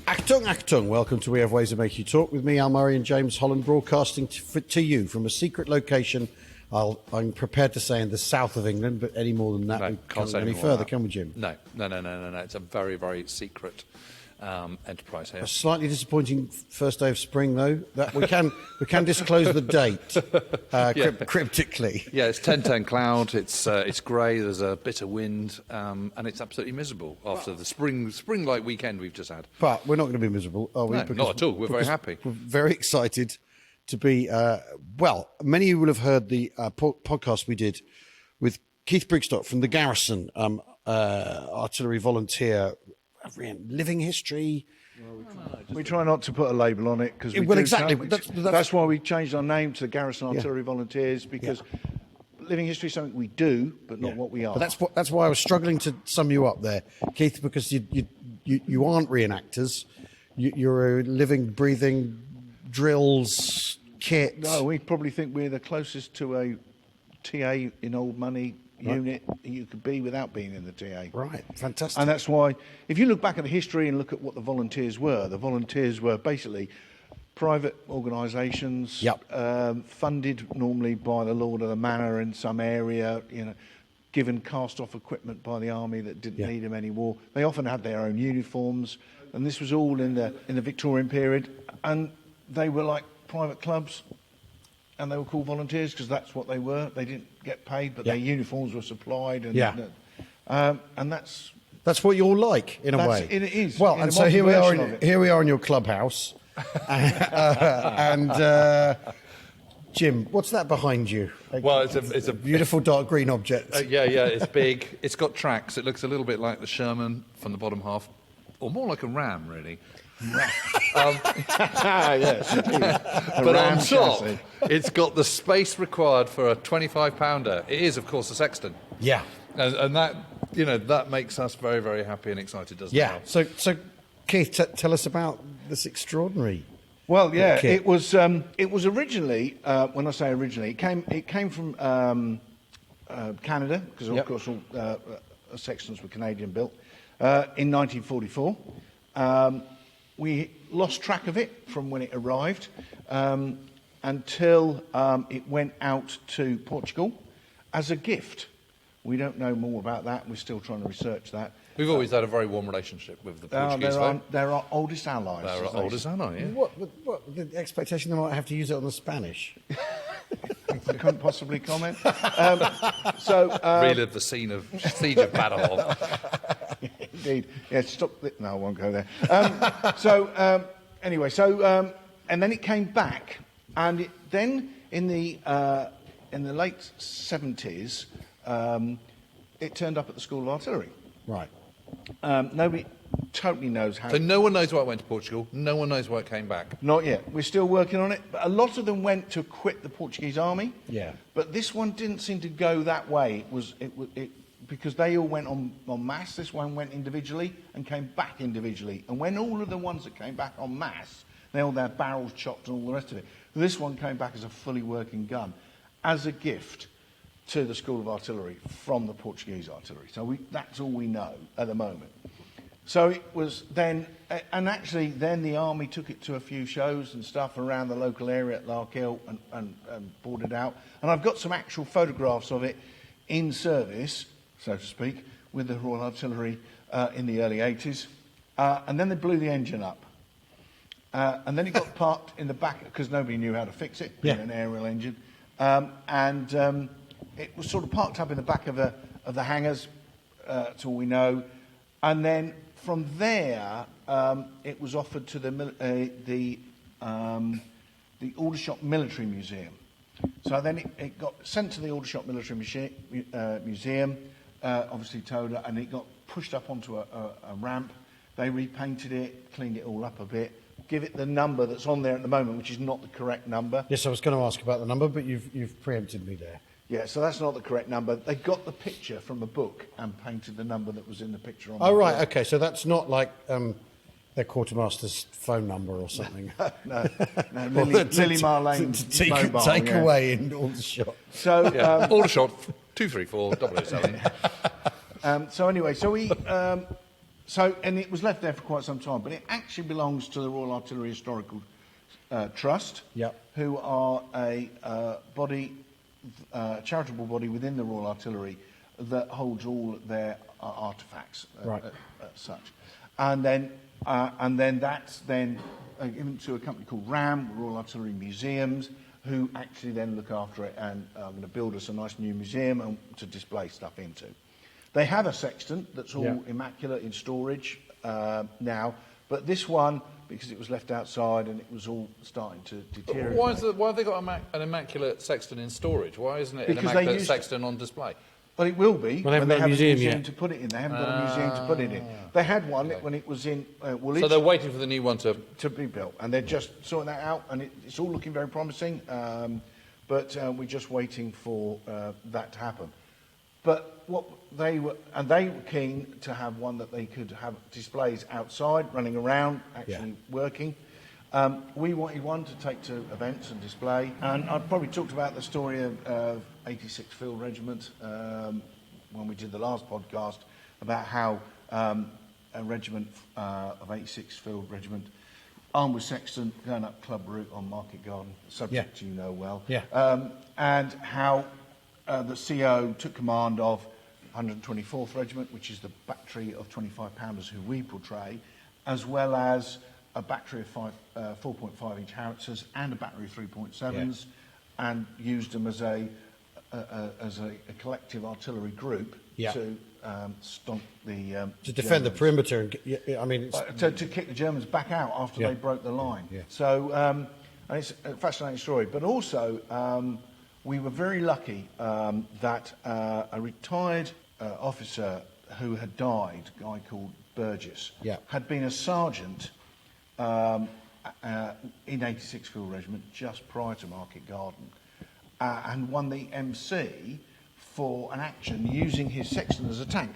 Achtung, Achtung, welcome to We Have Ways to Make You Talk with me, Murray and James Holland, broadcasting to you from a secret location, I'm prepared to say in the south of England, but any more than that, we can't go any further, can we, Jim? No. It's a very, very secret enterprise here. A slightly disappointing first day of spring, though. That we can disclose the date cryptically. Yeah, it's 10-10 cloud. It's grey. There's a bit of wind, and it's absolutely miserable after the spring-like weekend we've just had. But we're not going to be miserable, are we? No, not at all. We're very happy. We're very excited to be. Well, many of you will have heard the podcast we did with Keith Bridgstock from the Garrison Artillery Volunteer. Living history. We try not to put a label on it because that's why we changed our name to Garrison Artillery Volunteers, because living history is something we do, but not what we are. But that's why I was struggling to sum you up there, Keith, because you aren't reenactors. You're a living, breathing drills kit. No, we probably think we're the closest to a TA in old money unit you could be without being in the TA. Right, fantastic. And that's why, if you look back at the history and look at what the volunteers were basically private organisations, funded normally by the Lord of the Manor in some area, given cast-off equipment by the army that didn't need them anymore. They often had their own uniforms, and this was all in the Victorian period, and they were like private clubs. And they were called volunteers because that's what they were. They didn't get paid, but their uniforms were supplied. And that's what you're like, in a way. It is. Well, and so here we are in your clubhouse. Jim, what's that behind you? Well, it's a beautiful dark green object. It's big. It's got tracks. It looks a little bit like the Sherman from the bottom half, or more like a ram, really. Yes, but on top, it's got the space required for a 25-pounder. It is, of course, a Sexton. Yeah, and that makes us very, very happy and excited, doesn't it? Yeah. So Keith, tell us about this extraordinary. Well, it was originally. When I say originally, it came from Canada, because of course all Sextons were Canadian built in 1944. We lost track of it from when it arrived until it went out to Portugal as a gift. We don't know more about that. We're still trying to research that. We've always had a very warm relationship with the Portuguese. They're our oldest allies. They're our oldest ally, yeah. What the expectation they might have to use it on the Spanish? I couldn't possibly comment. Relive the siege of Badalon. Indeed. Yeah, stop. No, I won't go there. And then it came back, and then in the late 70s, it turned up at the School of Artillery. Right. Nobody totally knows how. So no one knows why it went to Portugal. No one knows why it came back. Not yet. We're still working on it. But a lot of them went to quit the Portuguese army. Yeah. But this one didn't seem to go that way. Because they all went en masse. This one went individually and came back individually. And when all of the ones that came back en masse, they all had barrels chopped and all the rest of it. This one came back as a fully working gun, as a gift to the School of Artillery from the Portuguese artillery. So that's all we know at the moment. So it was then, and actually then the army took it to a few shows and stuff around the local area at Larkhill and brought it out. And I've got some actual photographs of it in service, so to speak, with the Royal Artillery in the early 80s. And then they blew the engine up. And then it got parked in the back, because nobody knew how to fix it, in an aerial engine. It was sort of parked up in the back of the hangars, that's all we know. And then from there, it was offered to the Aldershot Military Museum. So then it got sent to the Aldershot Military Museum, obviously towed it, and it got pushed up onto a ramp. They repainted it, cleaned it all up a bit, give it the number that's on there at the moment, which is not the correct number. Yes, I was going to ask about the number, but you've preempted me there. Yeah, so that's not the correct number. They got the picture from a book and painted the number that was in the picture on the book. Right, okay, so that's not like their quartermaster's phone number or something. No, Lily Marlane mobile. Take away in Aldershot. So, Aldershot, 234 007. So anyway, so we and it was left there for quite some time, but it actually belongs to the Royal Artillery Historical Trust, who are a charitable body within the Royal Artillery that holds all their artefacts, such. And then that's then given to a company called RAM, Royal Artillery Museums, who actually then look after it and are going to build us a nice new museum to display stuff into. They have a Sexton that's all immaculate in storage now, but this one, because it was left outside and it was all starting to deteriorate. Why have they got an immaculate Sexton in storage? Why isn't it Because an immaculate Sexton on display? Well, it will be when they have a museum to put it in. They haven't got a museum to put it in. They had one when it was in Woolwich. So they're waiting for the new one to be built, and they're just sorting that out, and it's all looking very promising. But we're just waiting for that to happen. But they were keen to have one that they could have displays outside, running around, actually working. We wanted one to take to events and display, and I've probably talked about the story of 86th Field Regiment when we did the last podcast about how a regiment of 86th Field Regiment, armed with Sexton, going up Club Route on Market Garden, a subject you know well, and how the CO took command of 124th Regiment, which is the battery of 25-pounders who we portray, as well as a battery of 4.5-inch howitzers and a battery of 3.7s, and used them as a collective artillery group to stomp the to defend the perimeter. And, to kick the Germans back out after they broke the line. So and it's a fascinating story. But also we were very lucky that a retired officer who had died, a guy called Burgess, had been a sergeant in 86th Field Regiment just prior to Market Garden, and won the MC for an action using his Sexton as a tank,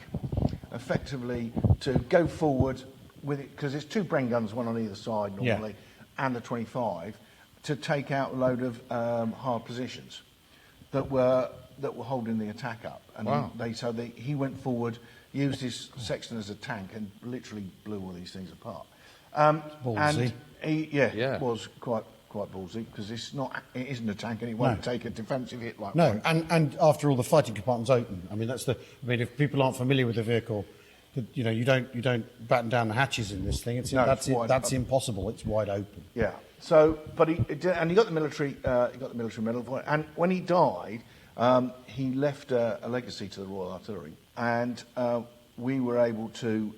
effectively to go forward with it, because there's two Bren guns, one on either side normally, and a 25, to take out a load of hard positions that were holding the attack up. And he went forward, used his Sexton as a tank, and literally blew all these things apart. Ballsy. It was quite ballsy, because it isn't a tank, and it won't take a defensive hit like No, one. and after all, the fighting compartment's open. If people aren't familiar with the vehicle, you don't batten down the hatches in this thing. That's impossible. It's wide open. Yeah. So, but he got the military medal for it. And when he died, he left a legacy to the Royal Artillery, and we were able to,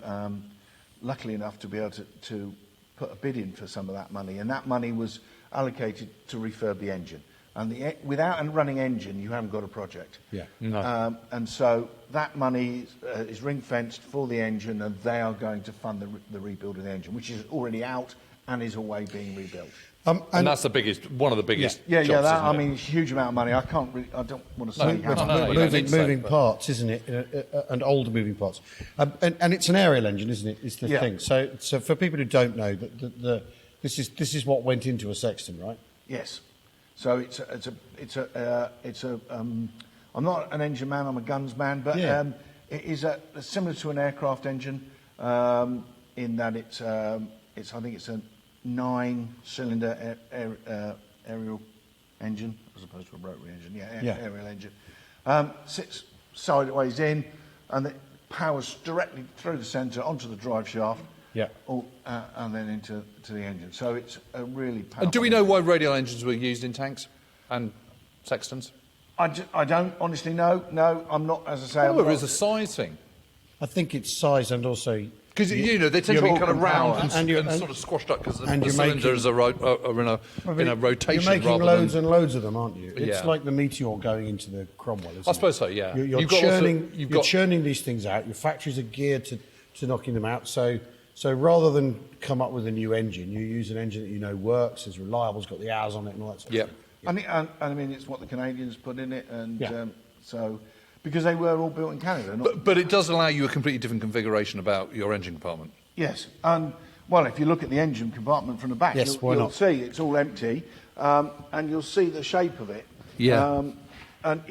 luckily enough, to be able to put a bid in for some of that money, and that money was allocated to refurb the engine. And without a running engine, you haven't got a project. And so that money is ring-fenced for the engine, and they are going to fund the rebuild of the engine, which is already out and is always being rebuilt. And that's one of the biggest. Jobs, I mean, huge amount of money. I don't want to say how much. Moving parts, isn't it? And older moving parts. And it's an aerial engine, isn't it? It's the thing. So for people who don't know, this is what went into a Sexton, right? Yes. So it's a. I'm not an engine man. I'm a guns man, but it is similar to an aircraft engine in that it's I think it's a 9-cylinder aerial engine as opposed to a rotary engine. Aerial engine. Sits sideways in, and it powers directly through the centre onto the drive shaft. And then into the engine. So it's a really powerful. And do we know why radial engines were used in tanks and Sextons? I don't honestly know. No, I'm not. As I say, Or is a size thing? I think it's size and also. Because, they tend to be kind of round and sort of squashed up because the cylinders are in a rotation. You're making loads and loads of them, aren't you? It's like the Meteor going into the Cromwell, isn't it? I suppose so, yeah. You're churning these things out. Your factories are geared to knocking them out. So rather than come up with a new engine, you use an engine that you know works, is reliable, has got the hours on it and all that sort of stuff. I mean, it's what the Canadians put in it, and so... Because they were all built in Canada. But it does allow you a completely different configuration about your engine compartment. Yes. And, well, if you look at the engine compartment from the back, you'll see it's all empty, and you'll see the shape of it. Yeah. And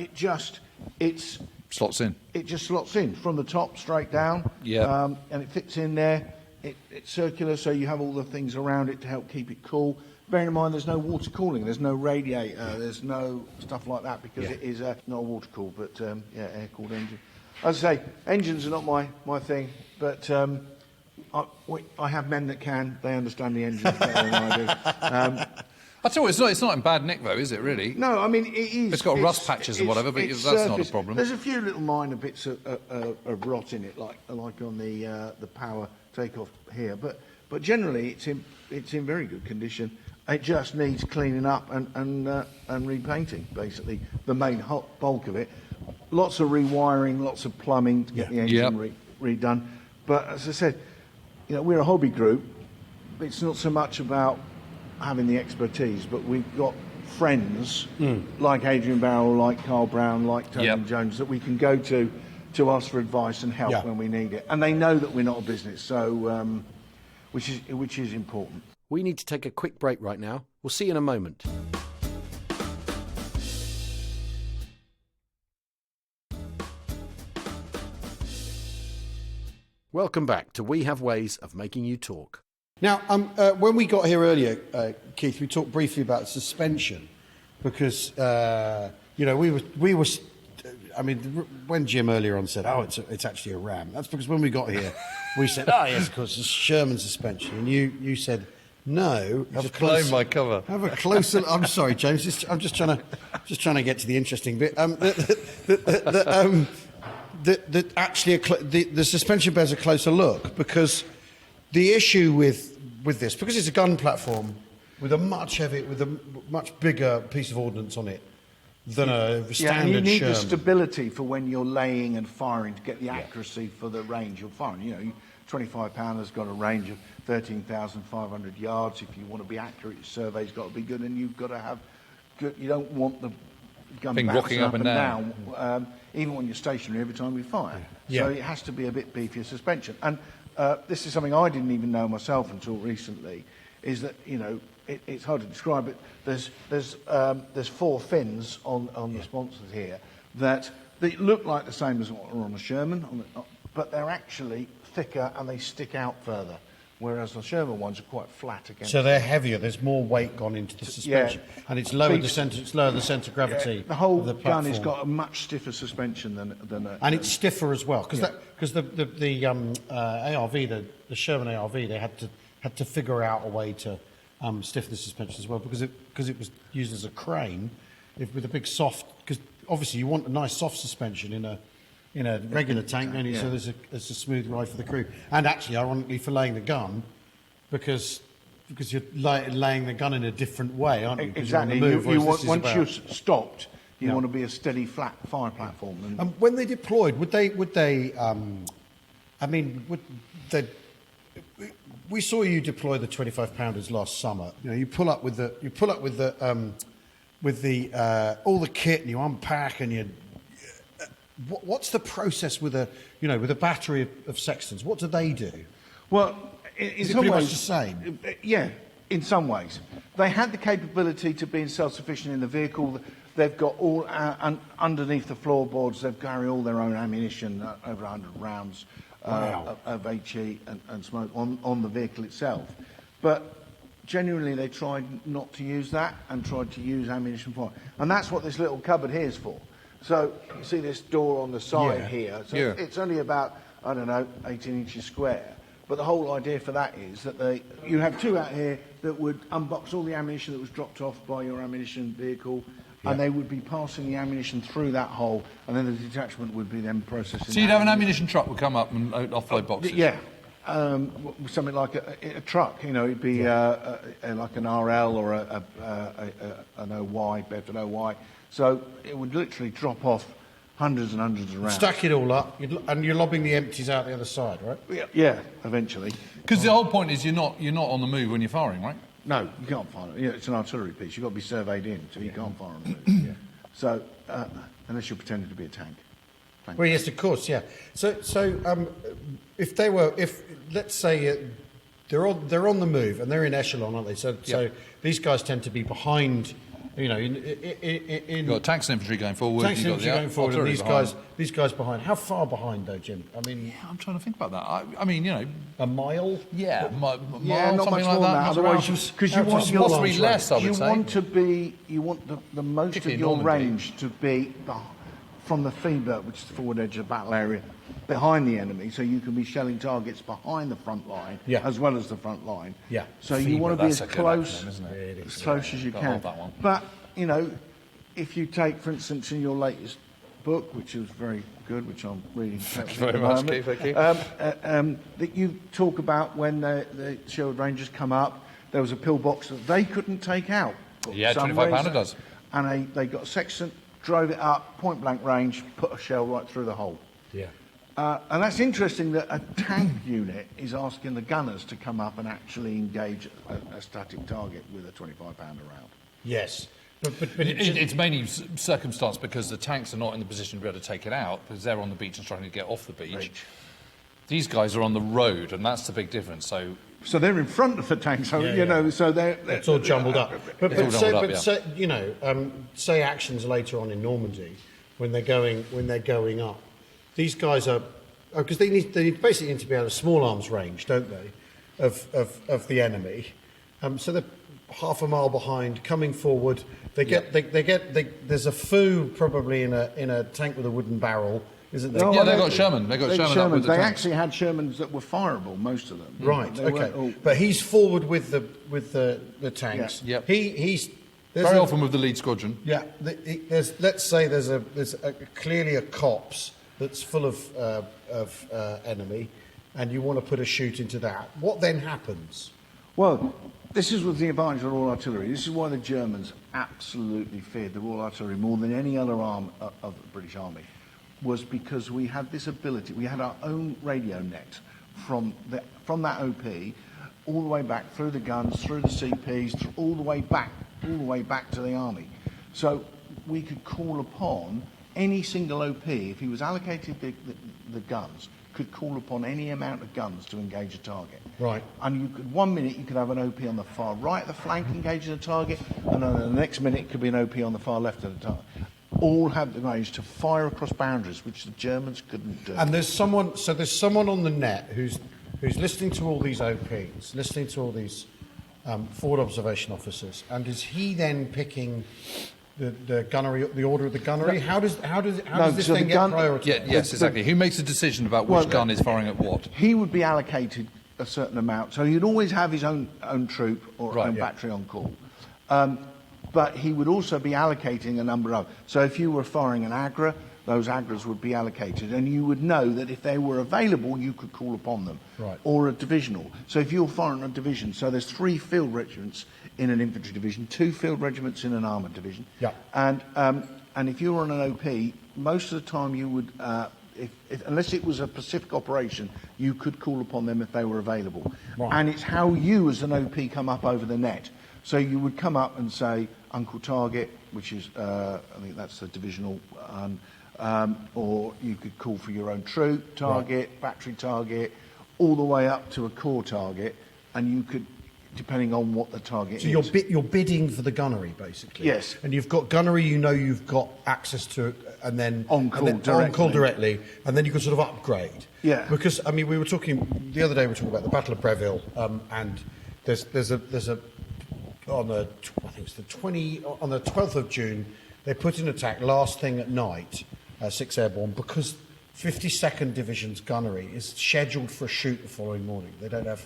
it's slots in. It just slots in from the top straight down. Yeah. And it fits in there. It's circular, so you have all the things around it to help keep it cool. Bearing in mind, there's no water cooling, there's no radiator, there's no stuff like that because it is not a water cooled, but air-cooled engine. As I say, engines are not my thing, but I have men that can. They understand the engines better than I do. I tell you what, it's not in bad nick though, is it? Really? No, I mean it is. It's got rust patches and whatever, but that's not a problem. There's a few little minor bits of rot in it, like on the power takeoff here, but generally it's in very good condition. It just needs cleaning up and repainting, basically the main bulk of it. Lots of rewiring, lots of plumbing to get the engine redone. But as I said, we're a hobby group. It's not so much about having the expertise, but we've got friends like Adrian Barrell, like Carl Brown, like Tony Jones that we can go to ask for advice and help when we need it. And they know that we're not a business, so which is important. We need to take a quick break right now. We'll see you in a moment. Welcome back to We Have Ways of Making You Talk. Now, when we got here earlier, Keith, we talked briefly about suspension because we were. I mean, when Jim earlier on said, "Oh, it's actually a Ram," that's because when we got here, we said, "Oh, yes, of course, it's Sherman suspension," and you said, "No, have a closer." Blown my cover. Have a closer. I'm sorry, James. I'm just trying to get to the interesting bit. The suspension bears a closer look because the issue with this, because it's a gun platform with a much bigger piece of ordnance on it than a standard and you need Sherman. the stability for when you're laying and firing to get the accuracy for the range you're firing. 25 pounder's got a range of 13,500 yards. If you want to be accurate, your survey's got to be good, and you've got to have good. You don't want the gun Thing bouncing rocking up and down, even when you're stationary every time we fire. So it has to be a bit beefier suspension. And this is something I didn't even know myself until recently. Is that it's hard to describe, but there's four fins on the sponsors here that they look like the same as what are on a Sherman, but they're actually thicker and they stick out further. Whereas the Sherman ones are quite flat against. So they're heavier. There's more weight gone into the suspension, and it's lower the centre. It's lower the centre of gravity. The whole of the gun platform. has got a much stiffer suspension than and it's stiffer as well because the ARV, the Sherman ARV, they had to figure out a way to stiffen the suspension as well because it was used as a crane with a big soft. Because obviously you want a nice soft suspension in a regular tank, don't you? So there's a smooth ride for the crew, and actually, ironically, for laying the gun, because you're laying the gun in a different way, aren't you? Exactly. Once you're stopped, you want to be a steady, flat fire platform. And when they deployed, we saw you deploy the 25 pounders last summer. You pull up with all the kit, and you unpack, and what's the process with a battery of Sextons? What do they do? Well, is it pretty much the same? Yeah, in some ways. They had the capability to be self-sufficient in the vehicle. They've got all underneath the floorboards. They carry all their own ammunition, over 100 rounds of HE and smoke on the vehicle itself. But genuinely, they tried not to use that and tried to use ammunition fire, and that's what this little cupboard here is for. So you see this door on the side here. So it's only about 18 inches square. But the whole idea for that is that you have two out here that would unbox all the ammunition that was dropped off by your ammunition vehicle, and they would be passing the ammunition through that hole, and then the detachment would be then processing. So you'd have an ammunition truck would come up and offload boxes. Yeah. Something like a truck, it'd be like an RL or an OY, Bedford OY. So it would literally drop off hundreds and hundreds of rounds. Stack it all up, and you're lobbing the empties out the other side, right? Yeah, eventually. Because the whole point is you're not on the move when you're firing, right? No, you can't fire it. It's an artillery piece. You've got to be surveyed in, so you can't fire on the move. So, unless you're pretending to be a tank. Well, yes, of course, yeah. So, if let's say they're on the move and they're in echelon, aren't they? So these guys tend to be behind You know, You've got tanks and infantry going forward. tanks and you've got infantry going forward, and artillery these guys behind. How far behind though, Jim? I mean, Yeah, I'm trying to think about that. I mean, you know, a mile. yeah, Yeah, not something much like more than that. that. Otherwise, because you want your possibly less, I would you say. want to be, you want the most of Particularly in your Normandy. range to be from the feeder, which is the forward edge of the battle area, behind the enemy, so you can be shelling targets behind the front line as well as the front line. Yeah. So you want to be as that's a good close, acronym, isn't it? as close as you Got can. hold that one. But you know, if you take, for instance, in your latest book, which is very good, which I'm reading. Thank you very much, Keith. Thank you. That you talk about when the Sherwood Rangers come up, there was a pillbox that they couldn't take out. Yeah, For some 25 pounder reason. does. And they got a Sexton, drove it up, point blank range, put a shell right through the hole. Yeah. And that's interesting that a tank unit is asking the gunners to come up and actually engage a static target with a 25 pounder round. Yes. But It's mainly circumstance because the tanks are not in the position to be able to take it out because they're on the beach and trying to get off the beach. These guys are on the road, and that's the big difference. So they're in front of the tank, so Yeah, you know, so they're it's all jumbled up. But all jumbled up, say, you know, say actions later on in Normandy when they're going up. These guys are because they basically need to be at a small arms range, don't they, of the enemy. So they're half a mile behind, coming forward. There's a foo probably in a tank with a wooden barrel, isn't there? No, yeah, they've got Sherman. They've got Sherman up with the They tanks. actually had Shermans that were fireable, most of them. Right. They weren't Okay. all- But he's forward with the tanks. Yeah. Yep. He's there's Very a- often with the lead squadron. Yeah, let's say there's clearly a copse that's full of enemy, and you want to put a shoot into that. What then happens? Well, this is with the advantage of Royal Artillery. This is why the Germans absolutely feared the Royal Artillery more than any other arm of the British Army, was because we had this ability. We had our own radio net from that OP all the way back through the guns, through the CPs, all the way back to the army. So we could call upon any single OP, if he was allocated the guns, could call upon any amount of guns to engage a target. Right. And you could, 1 minute you could have an OP on the far right of the flank engaging a target, and then the next minute it could be an OP on the far left of the target. All have the range to fire across boundaries, which the Germans couldn't do. And there's someone on the net who's listening to all these OPs, listening to all these forward observation officers, and is he then picking the gunnery, the order of the gunnery? How does this so thing the get gun- priority? Yes, exactly. Who makes the decision about which gun is firing at what? He would be allocated a certain amount, so he'd always have his own troop or own battery on call. But he would also be allocating a number of. So if you were firing an Agra, those Agras would be allocated, and you would know that if they were available, you could call upon them. Right. Or a divisional. So if you're firing a division, so there's 3 field regiments in an infantry division, 2 field regiments in an armoured division. Yeah. And if you were on an OP, most of the time you would, unless it was a Pacific operation, you could call upon them if they were available. Right. And it's how you as an OP come up over the net. So you would come up and say, Uncle Target, which is, I think that's the divisional, or you could call for your own troop target, battery target, all the way up to a core target, and you could, depending on what the target So is. you're bidding for the gunnery, basically. Yes. And you've got gunnery, you know you've got access to, and then On call directly, and then you can sort of upgrade. Yeah. Because I mean, we were talking the other day. We were talking about the Battle of Breville, and there's a on the I think it's on the 12th of June, they put in attack last thing at night, 6 Airborne, because 52nd Division's gunnery is scheduled for a shoot the following morning. They don't have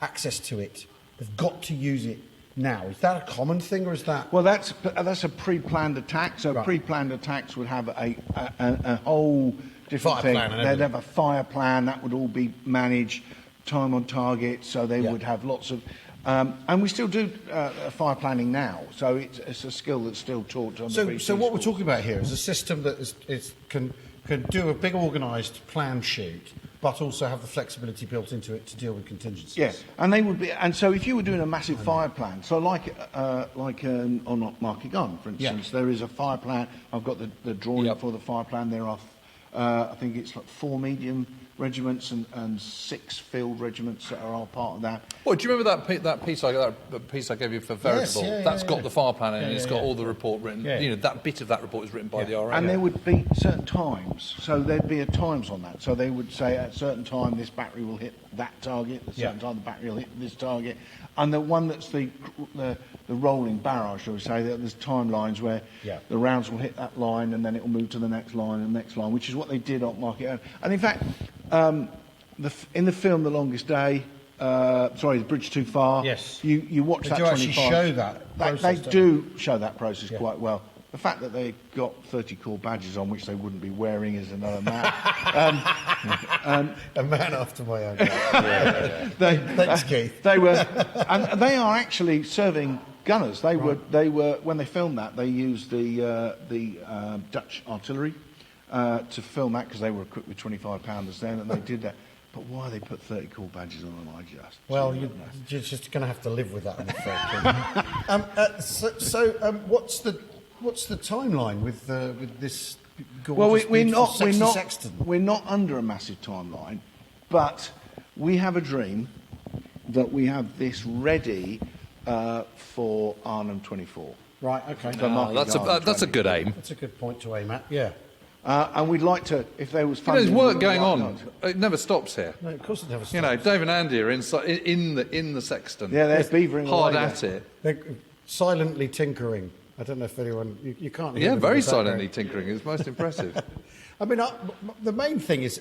access to it. They've got to use it now. Is that a common thing, or is that? Well, that's a pre-planned attack. So pre-planned attacks would have a whole different Fire thing. plan and They'd everything. have a fire plan that would all be managed, time on target. So they would have lots of, and we still do fire planning now. So it's a skill that's still taught on the So BC what we're schools. talking about here is a system that can do a big organised plan shoot, but also have the flexibility built into it to deal with contingencies. Yes, and they would be, and so if you were doing a massive fire plan, so like on Market Gun, for instance, there is a fire plan. I've got the drawing for the fire plan. There are I think it's like 4 medium regiments and 6 field regiments that are all part of that. Well, do you remember that piece I gave you for Veritable? That's got the fire plan in it, and it's got all the report written. Yeah. You know, that bit of that report is written by the RA. And there would be certain times, so there'd be times on that. So they would say at a certain time this battery will hit that target, at a certain time the battery will hit this target. And the one that's the rolling barrage, shall we say, there's timelines where the rounds will hit that line and then it will move to the next line and the next line, which is what they did on Market. And in fact, in the film The Longest Day, The Bridge Too Far, you watch that 25. They do actually show that process, they do show that process quite well. The fact that they got 30 core badges on, which they wouldn't be wearing, is another matter. A man after my own heart. Thanks, Keith. They were, and they are actually serving gunners. They were when they filmed that. They used the Dutch artillery to film that because they were equipped with 25-pounders then, and they did that. But why they put 30 core badges on them, I just... Well, you're just going to have to live with that, I'm afraid. What's the timeline with this gorgeous, Sexton? We're not under a massive timeline, but we have a dream that we have this ready for Arnhem 24. Right, okay. That's a good aim. That's a good point to aim at, yeah. And we'd like to, if there was funding... there's work going on. It never stops here. No, of course it never stops. You know, Dave and Andy are in the Sexton. Yeah, they're beavering hard away at it. They're silently tinkering. I don't know if anyone... You can't hear them very in the background. silently tinkering. It's most impressive. I mean, the main thing is...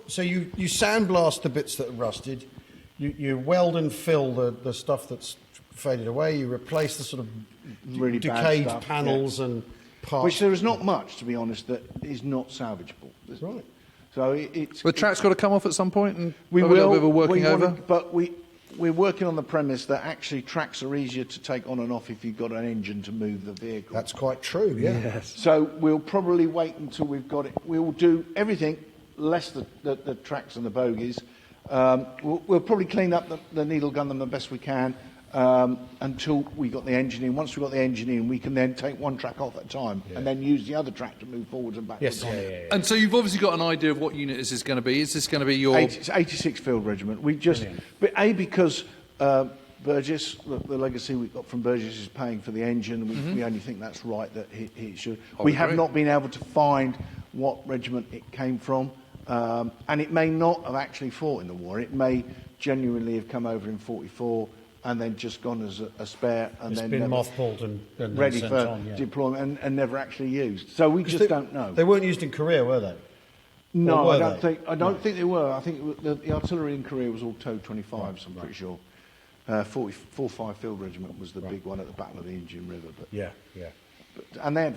so you sandblast the bits that are rusted, you weld and fill the stuff that's faded away, you replace the sort of really decayed panels and parts. Which there is not much, to be honest, that is not salvageable. Right. So it's... The track's got to come off at some point and we have will, a little bit of a working over? But we're working on the premise that actually tracks are easier to take on and off if you've got an engine to move the vehicle. That's quite true, yeah. Yes. So we'll probably wait until we've got it. We'll do everything, less the tracks and the bogies. We'll probably clean up the needle gun them the best we can until we got the engine in. Once we've got the engine in, we can then take one track off at a time and then use the other track to move forwards and backwards. Yes. And so you've obviously got an idea of what unit this is going to be. Is this going to be your... 86 Field Regiment. We just... But because Burgess, the legacy we got from Burgess is paying for the engine, we only think that's right that he should... We have not been able to find what regiment it came from, and it may not have actually fought in the war. It may genuinely have come over in 44 and then just gone as a spare and it's then been mothballed and ready sent for on, deployment and never actually used. So we just don't know. They weren't used in Korea, were they? No, I don't think they were. I think the artillery in Korea was all TOW 25s, I'm pretty sure. 45 Field Regiment was the big one at the Battle of the Indian River. But, and they had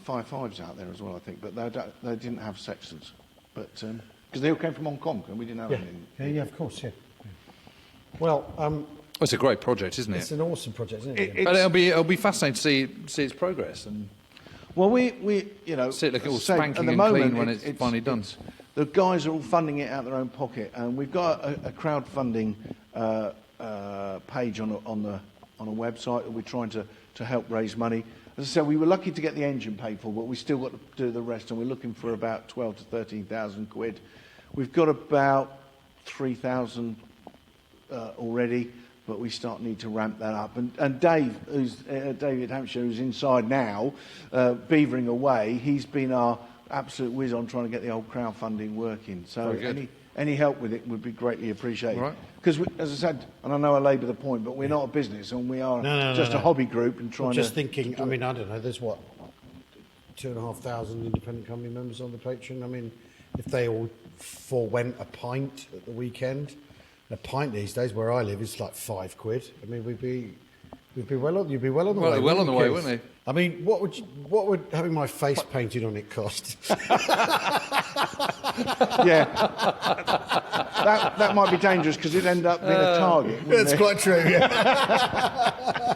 55s out there as well, I think, but they didn't have Sextons. But because they all came from Hong Kong and we didn't have them in... Yeah, of course, yeah. Well, it's a great project, isn't it? It's an awesome project, isn't it? But it'll be fascinating to see its progress. And well, we you know... see it look all spanking and clean when it's finally done. The guys are all funding it out of their own pocket, and we've got a crowdfunding page on a website that we're trying to help raise money. As I said, we were lucky to get the engine paid for, but we still got to do the rest, and we're looking for about 12 to 13,000 quid. We've got about 3,000 already, but we need to ramp that up. And Dave, David Hampshire, who's inside now, beavering away, he's been our absolute whiz on trying to get the old crowdfunding working. So any help with it would be greatly appreciated. Right. Because, as I said, and I know I labour the point, but we're not a business, and we are just a hobby group and trying just thinking, I mean, I don't know, there's what, 2,500 independent company members on the Patreon. I mean, if they all forewent a pint at the weekend, a pint these days where I live is like £5. I mean, you'd be well on the way. Well on the way, wouldn't he? I mean, what would having my face painted on it cost? Yeah, that might be dangerous because it'd end up being a target. That's quite true. Yeah.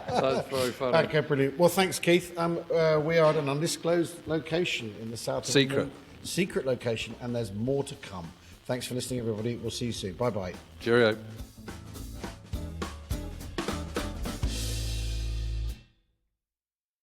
That's very funny. Okay, brilliant. Well, thanks, Keith. We are at an undisclosed location in the south of England. Secret location, and there's more to come. Thanks for listening, everybody. We'll see you soon. Bye-bye. Cheerio.